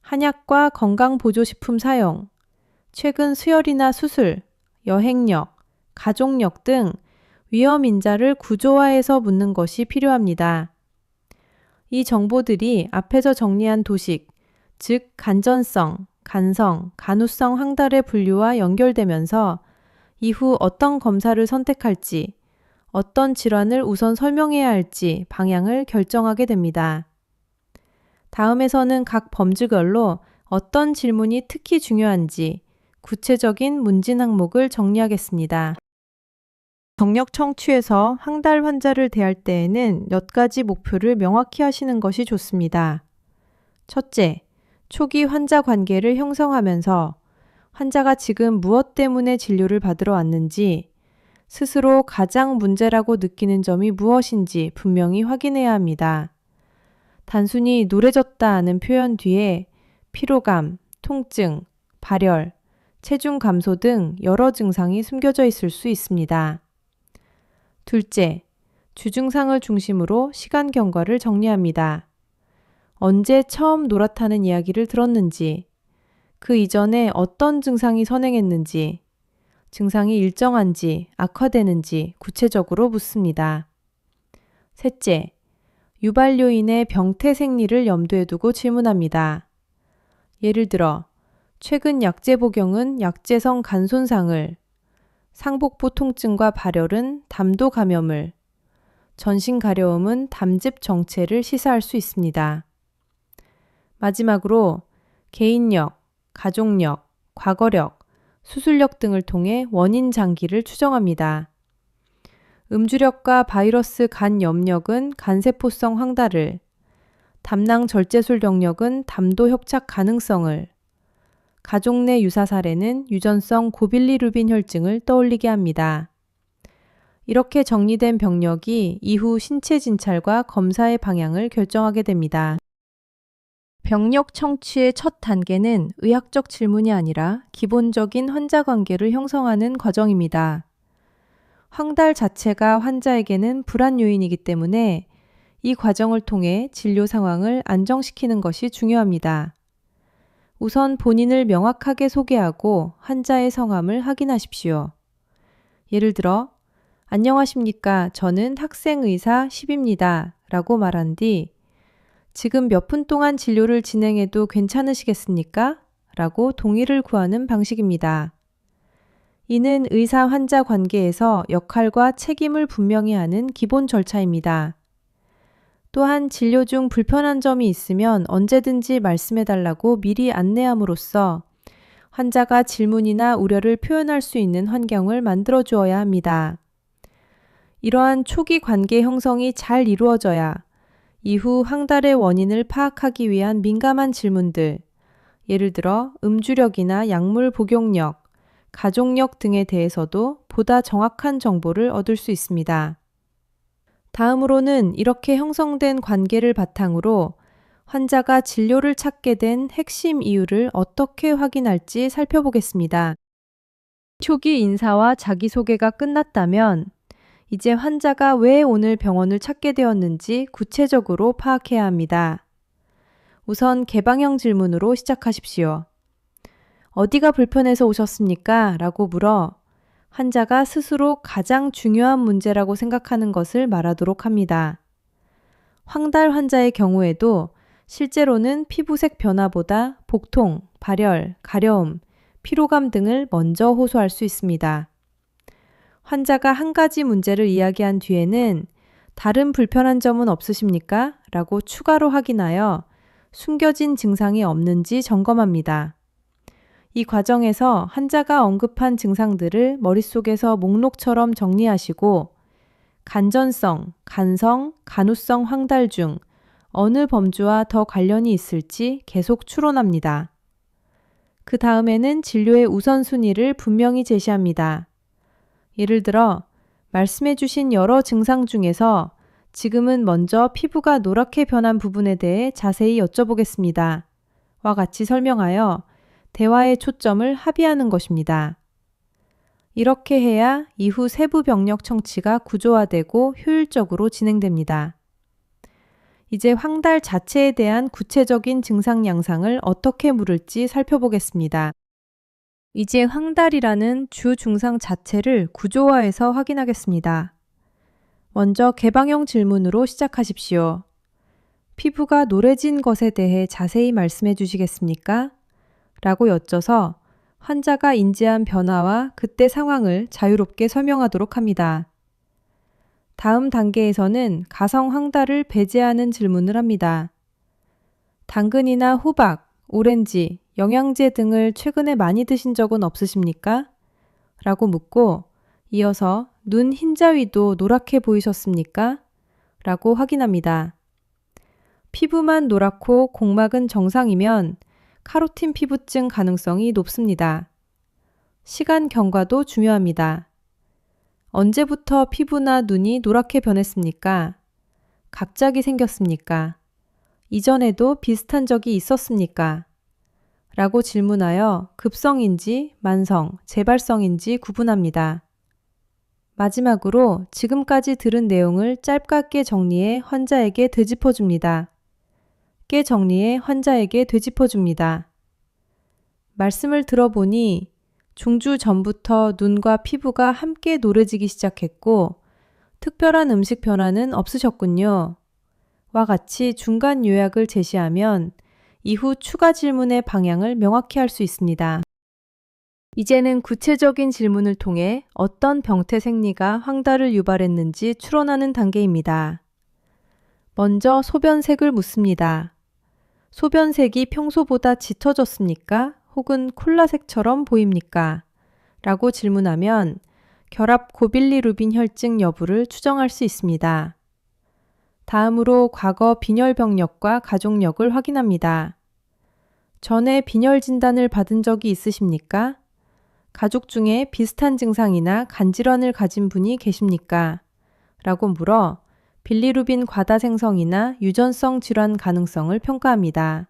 한약과 건강보조식품 사용, 최근 수혈이나 수술, 여행력, 가족력 등 위험 인자를 구조화해서 묻는 것이 필요합니다. 이 정보들이 앞에서 정리한 도식, 즉 간전성, 간성, 간우성 황달의 분류와 연결되면서 이후 어떤 검사를 선택할지, 어떤 질환을 우선 설명해야 할지 방향을 결정하게 됩니다. 다음에서는 각 범주별로 어떤 질문이 특히 중요한지 구체적인 문진 항목을 정리하겠습니다. 병력 청취에서 황달 환자를 대할 때에는 몇 가지 목표를 명확히 하시는 것이 좋습니다. 첫째, 초기 환자 관계를 형성하면서 환자가 지금 무엇 때문에 진료를 받으러 왔는지, 스스로 가장 문제라고 느끼는 점이 무엇인지 분명히 확인해야 합니다. 단순히 노래졌다는 표현 뒤에 피로감, 통증, 발열, 체중 감소 등 여러 증상이 숨겨져 있을 수 있습니다. 둘째, 주증상을 중심으로 시간 경과를 정리합니다. 언제 처음 노랗다는 이야기를 들었는지, 그 이전에 어떤 증상이 선행했는지, 증상이 일정한지 악화되는지 구체적으로 묻습니다. 셋째, 유발 요인의 병태 생리를 염두에 두고 질문합니다. 예를 들어 최근 약제 복용은 약제성 간 손상을, 상복부 통증과 발열은 담도 감염을, 전신 가려움은 담즙 정체를 시사할 수 있습니다. 마지막으로 개인력, 가족력, 과거력, 수술력 등을 통해 원인 장기를 추정합니다. 음주력과 바이러스 간 염력은 간세포성 황달을, 담낭 절제술 경력은 담도 협착 가능성을, 가족 내 유사 사례는 유전성 고빌리루빈 혈증을 떠올리게 합니다. 이렇게 정리된 병력이 이후 신체 진찰과 검사의 방향을 결정하게 됩니다. 병력 청취의 첫 단계는 의학적 질문이 아니라 기본적인 환자 관계를 형성하는 과정입니다. 황달 자체가 환자에게는 불안 요인이기 때문에 이 과정을 통해 진료 상황을 안정시키는 것이 중요합니다. 우선 본인을 명확하게 소개하고 환자의 성함을 확인하십시오. 예를 들어, 안녕하십니까. 저는 학생의사 10입니다. 라고 말한 뒤, 지금 몇 분 동안 진료를 진행해도 괜찮으시겠습니까? 라고 동의를 구하는 방식입니다. 이는 의사-환자 관계에서 역할과 책임을 분명히 하는 기본 절차입니다. 또한 진료 중 불편한 점이 있으면 언제든지 말씀해달라고 미리 안내함으로써 환자가 질문이나 우려를 표현할 수 있는 환경을 만들어 주어야 합니다. 이러한 초기 관계 형성이 잘 이루어져야 이후 황달의 원인을 파악하기 위한 민감한 질문들, 예를 들어 음주력이나 약물 복용력, 가족력 등에 대해서도 보다 정확한 정보를 얻을 수 있습니다. 다음으로는 이렇게 형성된 관계를 바탕으로 환자가 진료를 찾게 된 핵심 이유를 어떻게 확인할지 살펴보겠습니다. 초기 인사와 자기소개가 끝났다면 이제 환자가 왜 오늘 병원을 찾게 되었는지 구체적으로 파악해야 합니다. 우선 개방형 질문으로 시작하십시오. 어디가 불편해서 오셨습니까? 라고 물어 환자가 스스로 가장 중요한 문제라고 생각하는 것을 말하도록 합니다. 황달 환자의 경우에도 실제로는 피부색 변화보다 복통, 발열, 가려움, 피로감 등을 먼저 호소할 수 있습니다. 환자가 한 가지 문제를 이야기한 뒤에는 다른 불편한 점은 없으십니까? 라고 추가로 확인하여 숨겨진 증상이 없는지 점검합니다. 이 과정에서 환자가 언급한 증상들을 머릿속에서 목록처럼 정리하시고 간전성, 간성, 간우성 황달 중 어느 범주와 더 관련이 있을지 계속 추론합니다. 그 다음에는 진료의 우선순위를 분명히 제시합니다. 예를 들어 말씀해 주신 여러 증상 중에서 지금은 먼저 피부가 노랗게 변한 부분에 대해 자세히 여쭤보겠습니다. 와 같이 설명하여 대화의 초점을 합의하는 것입니다. 이렇게 해야 이후 세부 병력 청취가 구조화되고 효율적으로 진행됩니다. 이제 황달 자체에 대한 구체적인 증상 양상을 어떻게 물을지 살펴보겠습니다. 이제 황달이라는 주 증상 자체를 구조화해서 확인하겠습니다. 먼저 개방형 질문으로 시작하십시오. 피부가 노래진 것에 대해 자세히 말씀해 주시겠습니까? 라고 여쭤서 환자가 인지한 변화와 그때 상황을 자유롭게 설명하도록 합니다. 다음 단계에서는 가성 황달을 배제하는 질문을 합니다. 당근이나 호박, 오렌지, 영양제 등을 최근에 많이 드신 적은 없으십니까? 라고 묻고 이어서 눈 흰자위도 노랗게 보이셨습니까? 라고 확인합니다. 피부만 노랗고 공막은 정상이면 카로틴 피부증 가능성이 높습니다. 시간 경과도 중요합니다. 언제부터 피부나 눈이 노랗게 변했습니까? 갑자기 생겼습니까? 이전에도 비슷한 적이 있었습니까? 라고 질문하여 급성인지 만성, 재발성인지 구분합니다. 마지막으로 지금까지 들은 내용을 짧게 정리해 환자에게 되짚어줍니다. 짧게 정리해 환자에게 되짚어줍니다. 말씀을 들어보니 중주 전부터 눈과 피부가 함께 노래지기 시작했고 특별한 음식 변화는 없으셨군요. 와 같이 중간 요약을 제시하면 이후 추가 질문의 방향을 명확히 할 수 있습니다. 이제는 구체적인 질문을 통해 어떤 병태 생리가 황달을 유발했는지 추론하는 단계입니다. 먼저 소변색을 묻습니다. 소변색이 평소보다 짙어졌습니까? 혹은 콜라색처럼 보입니까? 라고 질문하면 결합 고빌리루빈 혈증 여부를 추정할 수 있습니다. 다음으로 과거 빈혈 병력과 가족력을 확인합니다. 전에 빈혈 진단을 받은 적이 있으십니까? 가족 중에 비슷한 증상이나 간질환을 가진 분이 계십니까? 라고 물어 빌리루빈 과다 생성이나 유전성 질환 가능성을 평가합니다.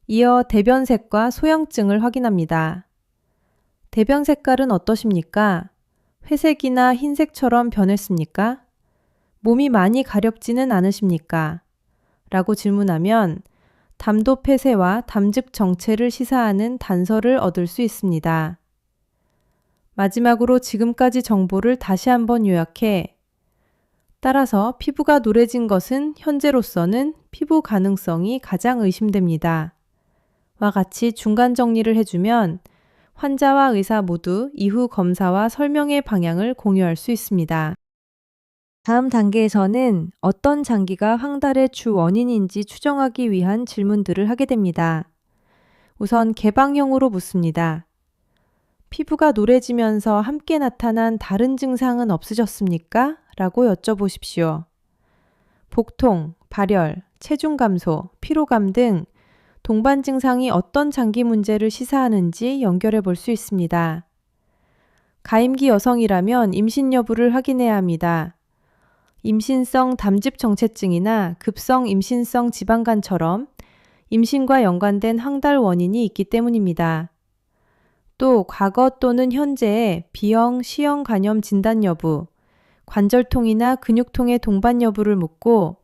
이어 대변색과 소형증을 확인합니다. 대변 색깔은 어떠십니까? 회색이나 흰색처럼 변했습니까? 몸이 많이 가렵지는 않으십니까? 라고 질문하면 담도 폐쇄와 담즙 정체를 시사하는 단서를 얻을 수 있습니다. 마지막으로 지금까지 정보를 다시 한번 요약해 따라서 피부가 노래진 것은 현재로서는 피부 가능성이 가장 의심됩니다. 와 같이 중간 정리를 해주면 환자와 의사 모두 이후 검사와 설명의 방향을 공유할 수 있습니다. 다음 단계에서는 어떤 장기가 황달의 주 원인인지 추정하기 위한 질문들을 하게 됩니다. 우선 개방형으로 묻습니다. 피부가 노래지면서 함께 나타난 다른 증상은 없으셨습니까? 라고 여쭤보십시오. 복통, 발열, 체중 감소, 피로감 등 동반 증상이 어떤 장기 문제를 시사하는지 연결해 볼 수 있습니다. 가임기 여성이라면 임신 여부를 확인해야 합니다. 임신성 담즙 정체증이나 급성 임신성 지방간처럼 임신과 연관된 황달 원인이 있기 때문입니다. 또 과거 또는 현재의 B형, C형 간염 진단 여부, 관절통이나 근육통의 동반 여부를 묻고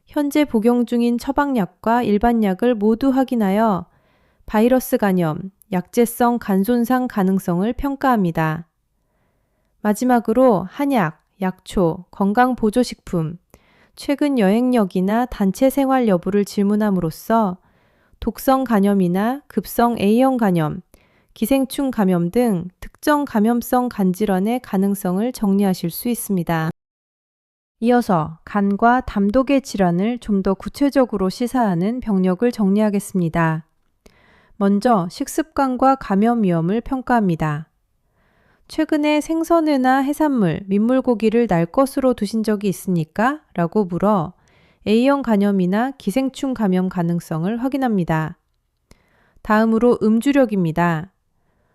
현재 복용 중인 처방약과 일반약을 모두 확인하여 바이러스 감염, 약제성 간 손상 가능성을 평가합니다. 마지막으로 한약, 약초, 건강보조식품, 최근 여행력이나 단체 생활 여부를 질문함으로써 독성 감염이나 급성 A형 감염, 기생충 감염 등 특정 감염성 간질환의 가능성을 정리하실 수 있습니다. 이어서 간과 담독의 질환을 좀 더 구체적으로 시사하는 병력을 정리하겠습니다. 먼저 식습관과 감염 위험을 평가합니다. 최근에 생선회나 해산물, 민물고기를 날 것으로 두신 적이 있습니까? 라고 물어 A형 감염이나 기생충 감염 가능성을 확인합니다. 다음으로 음주력입니다.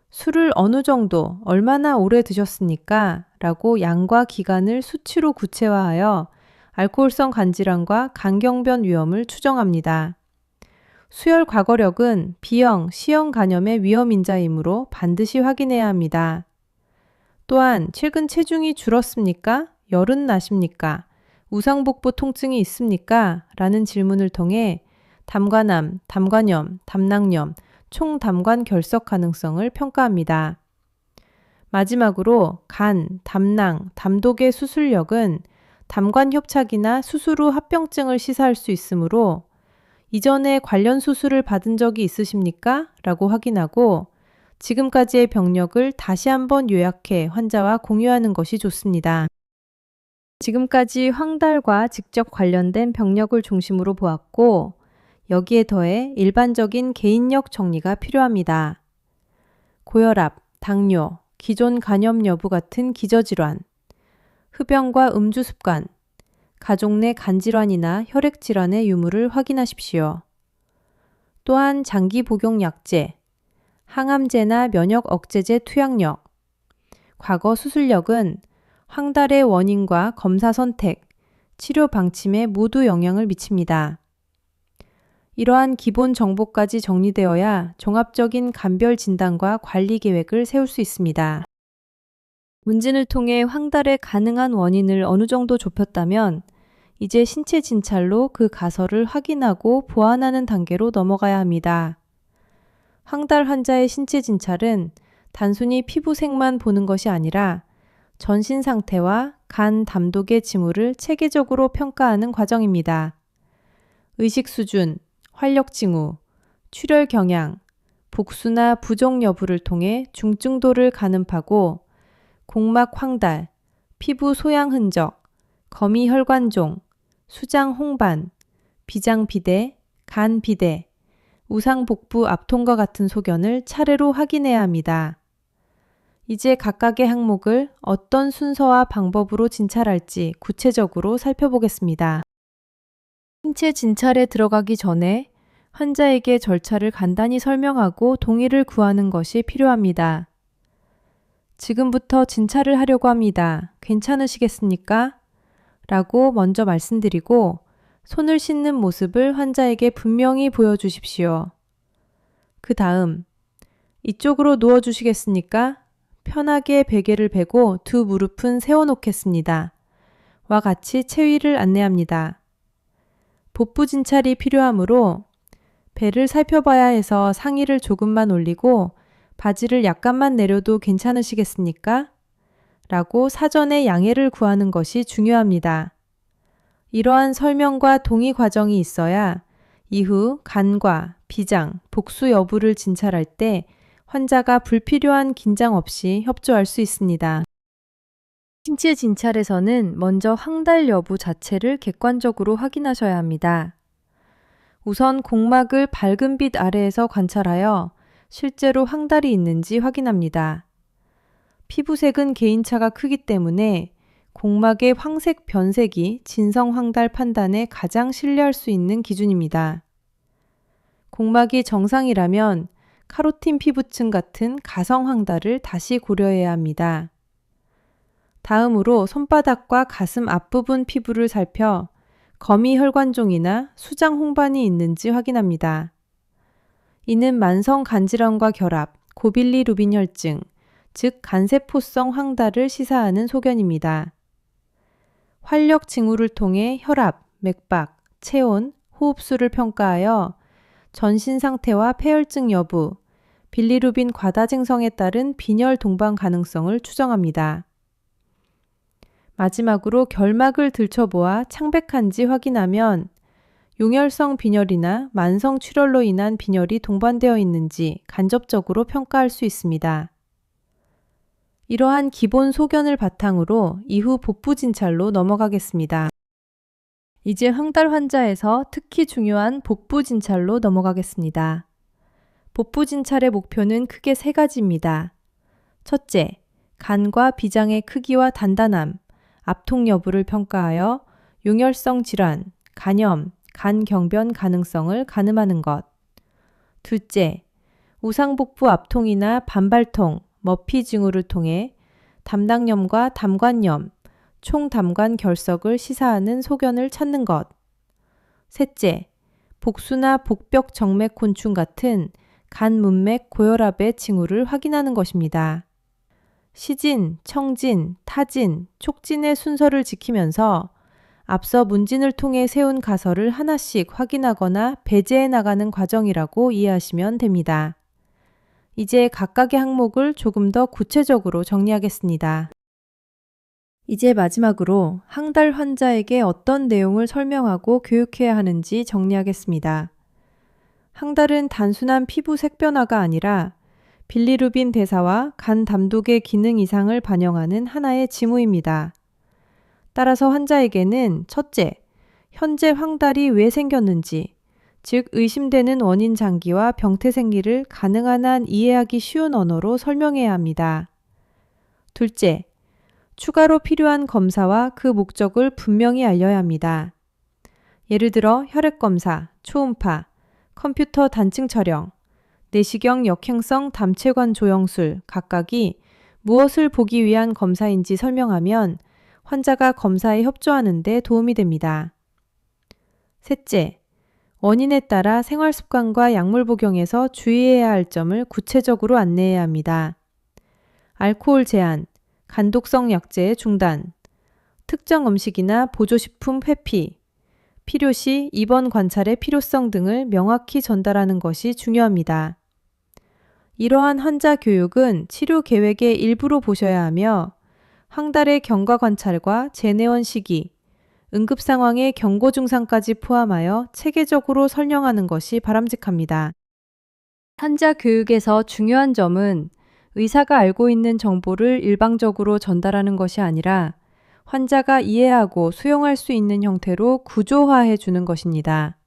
술을 어느 정도, 얼마나 오래 드셨습니까? 라고 양과 기간을 수치로 구체화하여 알코올성 간질환과 간경변 위험을 추정합니다. 수혈 과거력은 B형, C형 간염의 위험인자이므로 반드시 확인해야 합니다. 또한 최근 체중이 줄었습니까? 열은 나십니까? 우상복부 통증이 있습니까? 라는 질문을 통해 담관암, 담관염, 담낭염, 총담관 결석 가능성을 평가합니다. 마지막으로 간, 담낭, 담독의 수술력은 담관 협착이나 수술 후 합병증을 시사할 수 있으므로 이전에 관련 수술을 받은 적이 있으십니까? 라고 확인하고 지금까지의 병력을 다시 한번 요약해 환자와 공유하는 것이 좋습니다. 지금까지 황달과 직접 관련된 병력을 중심으로 보았고 여기에 더해 일반적인 개인력 정리가 필요합니다. 고혈압, 당뇨, 기존 간염 여부 같은 기저질환, 흡연과 음주 습관, 가족 내 간질환이나 혈액질환의 유무를 확인하십시오. 또한 장기 복용 약제, 항암제나 면역 억제제 투약력, 과거 수술력은 황달의 원인과 검사 선택, 치료 방침에 모두 영향을 미칩니다. 이러한 기본 정보까지 정리되어야 종합적인 간별 진단과 관리 계획을 세울 수 있습니다. 문진을 통해 황달의 가능한 원인을 어느 정도 좁혔다면 이제 신체 진찰로 그 가설을 확인하고 보완하는 단계로 넘어가야 합니다. 황달 환자의 신체 진찰은 단순히 피부색만 보는 것이 아니라 전신 상태와 간 담독의 징후를 체계적으로 평가하는 과정입니다. 의식 수준, 활력 징후, 출혈 경향, 복수나 부종 여부를 통해 중증도를 가늠하고 공막 황달, 피부 소양 흔적, 거미 혈관종, 수장 홍반, 비장 비대, 간 비대, 우상 복부 압통과 같은 소견을 차례로 확인해야 합니다. 이제 각각의 항목을 어떤 순서와 방법으로 진찰할지 구체적으로 살펴보겠습니다. 신체 진찰에 들어가기 전에 환자에게 절차를 간단히 설명하고 동의를 구하는 것이 필요합니다. 지금부터 진찰을 하려고 합니다. 괜찮으시겠습니까? 라고 먼저 말씀드리고 손을 씻는 모습을 환자에게 분명히 보여주십시오. 그 다음, 이쪽으로 누워주시겠습니까? 편하게 베개를 베고 두 무릎은 세워놓겠습니다. 와 같이 체위를 안내합니다. 복부 진찰이 필요하므로 배를 살펴봐야 해서 상의를 조금만 올리고 바지를 약간만 내려도 괜찮으시겠습니까? 라고 사전에 양해를 구하는 것이 중요합니다. 이러한 설명과 동의 과정이 있어야 이후 간과 비장, 복수 여부를 진찰할 때 환자가 불필요한 긴장 없이 협조할 수 있습니다. 신체 진찰에서는 먼저 황달 여부 자체를 객관적으로 확인하셔야 합니다. 우선 공막을 밝은 빛 아래에서 관찰하여 실제로 황달이 있는지 확인합니다. 피부색은 개인차가 크기 때문에 공막의 황색 변색이 진성 황달 판단에 가장 신뢰할 수 있는 기준입니다. 공막이 정상이라면 카로틴 피부층 같은 가성 황달을 다시 고려해야 합니다. 다음으로 손바닥과 가슴 앞부분 피부를 살펴 거미 혈관종이나 수장 홍반이 있는지 확인합니다. 이는 만성 간질환과 결합, 고빌리루빈 혈증, 즉 간세포성 황달을 시사하는 소견입니다. 활력 징후를 통해 혈압, 맥박, 체온, 호흡수를 평가하여 전신 상태와 폐혈증 여부, 빌리루빈 과다 증성에 따른 빈혈 동반 가능성을 추정합니다. 마지막으로 결막을 들춰보아 창백한지 확인하면 용혈성 빈혈이나 만성 출혈로 인한 빈혈이 동반되어 있는지 간접적으로 평가할 수 있습니다. 이러한 기본 소견을 바탕으로 이후 복부 진찰로 넘어가겠습니다. 이제 황달 환자에서 특히 중요한 복부 진찰로 넘어가겠습니다. 복부 진찰의 목표는 크게 세 가지입니다. 첫째, 간과 비장의 크기와 단단함, 압통 여부를 평가하여 용혈성 질환, 간염, 간경변 가능성을 가늠하는 것. 둘째, 우상복부 압통이나 반발통, 머피 징후를 통해 담낭염과 담관염, 총담관 결석을 시사하는 소견을 찾는 것. 셋째, 복수나 복벽 정맥 곤충 같은 간 문맥 고혈압의 징후를 확인하는 것입니다. 시진, 청진, 타진, 촉진의 순서를 지키면서 앞서 문진을 통해 세운 가설을 하나씩 확인하거나 배제해 나가는 과정이라고 이해하시면 됩니다. 이제 각각의 항목을 조금 더 구체적으로 정리하겠습니다. 이제 마지막으로 황달 환자에게 어떤 내용을 설명하고 교육해야 하는지 정리하겠습니다. 황달은 단순한 피부 색 변화가 아니라 빌리루빈 대사와 간 담독의 기능 이상을 반영하는 하나의 징후입니다. 따라서 환자에게는 첫째, 현재 황달이 왜 생겼는지, 즉 의심되는 원인 장기와 병태 생리를 가능한 한 이해하기 쉬운 언어로 설명해야 합니다. 둘째, 추가로 필요한 검사와 그 목적을 분명히 알려야 합니다. 예를 들어 혈액검사, 초음파, 컴퓨터 단층 촬영, 내시경 역행성 담체관 조영술 각각이 무엇을 보기 위한 검사인지 설명하면 환자가 검사에 협조하는 데 도움이 됩니다. 셋째, 원인에 따라 생활습관과 약물 복용에서 주의해야 할 점을 구체적으로 안내해야 합니다. 알코올 제한, 간독성 약제의 중단, 특정 음식이나 보조식품 회피, 필요시 입원 관찰의 필요성 등을 명확히 전달하는 것이 중요합니다. 이러한 환자 교육은 치료 계획의 일부로 보셔야 하며 황달의 경과 관찰과 재내원 시기, 응급 상황의 경고 증상까지 포함하여 체계적으로 설명하는 것이 바람직합니다. 환자 교육에서 중요한 점은 의사가 알고 있는 정보를 일방적으로 전달하는 것이 아니라 환자가 이해하고 수용할 수 있는 형태로 구조화해 주는 것입니다.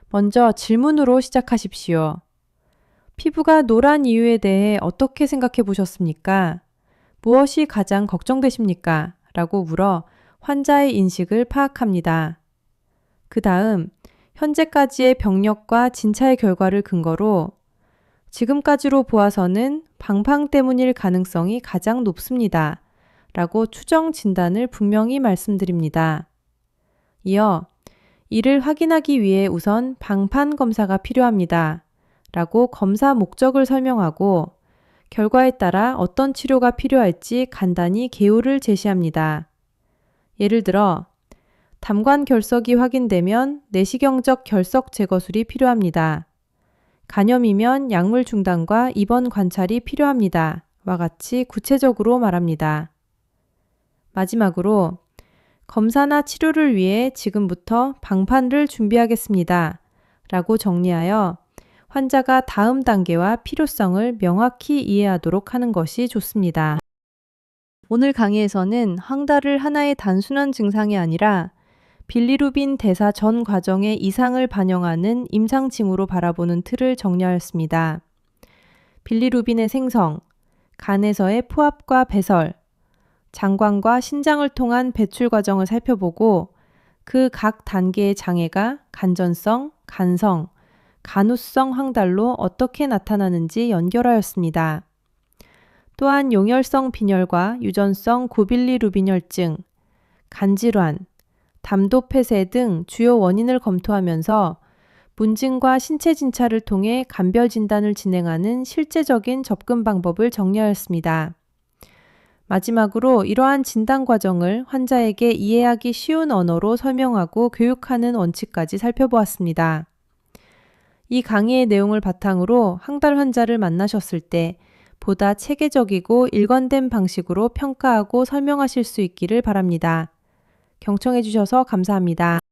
먼저 질문으로 시작하십시오. 피부가 노란 이유에 대해 어떻게 생각해 보셨습니까? 무엇이 가장 걱정되십니까? 라고 물어 환자의 인식을 파악합니다. 그 다음 현재까지의 병력과 진찰 결과를 근거로 지금까지로 보아서는 방팡 때문일 가능성이 가장 높습니다. 라고 추정 진단을 분명히 말씀드립니다. 이어 이를 확인하기 위해 우선 방판 검사가 필요합니다. 라고 검사 목적을 설명하고 결과에 따라 어떤 치료가 필요할지 간단히 개요를 제시합니다. 예를 들어 담관 결석이 확인되면 내시경적 결석 제거술이 필요합니다. 간염이면 약물 중단과 입원 관찰이 필요합니다. 와 같이 구체적으로 말합니다. 마지막으로 검사나 치료를 위해 지금부터 방판을 준비하겠습니다. 라고 정리하여 환자가 다음 단계와 필요성을 명확히 이해하도록 하는 것이 좋습니다. 오늘 강의에서는 황달을 하나의 단순한 증상이 아니라 빌리루빈 대사 전 과정의 이상을 반영하는 임상징후로 바라보는 틀을 정리하였습니다. 빌리루빈의 생성, 간에서의 포압과 배설, 장관과 신장을 통한 배출 과정을 살펴보고 그 각 단계의 장애가 간전성, 간성, 간우성 황달로 어떻게 나타나는지 연결하였습니다. 또한 용혈성 빈혈과 유전성 고빌리루빈혈증, 간질환, 담도 폐쇄 등 주요 원인을 검토하면서 문진과 신체 진찰을 통해 간별 진단을 진행하는 실제적인 접근 방법을 정리하였습니다. 마지막으로 이러한 진단 과정을 환자에게 이해하기 쉬운 언어로 설명하고 교육하는 원칙까지 살펴보았습니다. 이 강의의 내용을 바탕으로 황달 환자를 만나셨을 때 보다 체계적이고 일관된 방식으로 평가하고 설명하실 수 있기를 바랍니다. 경청해 주셔서 감사합니다.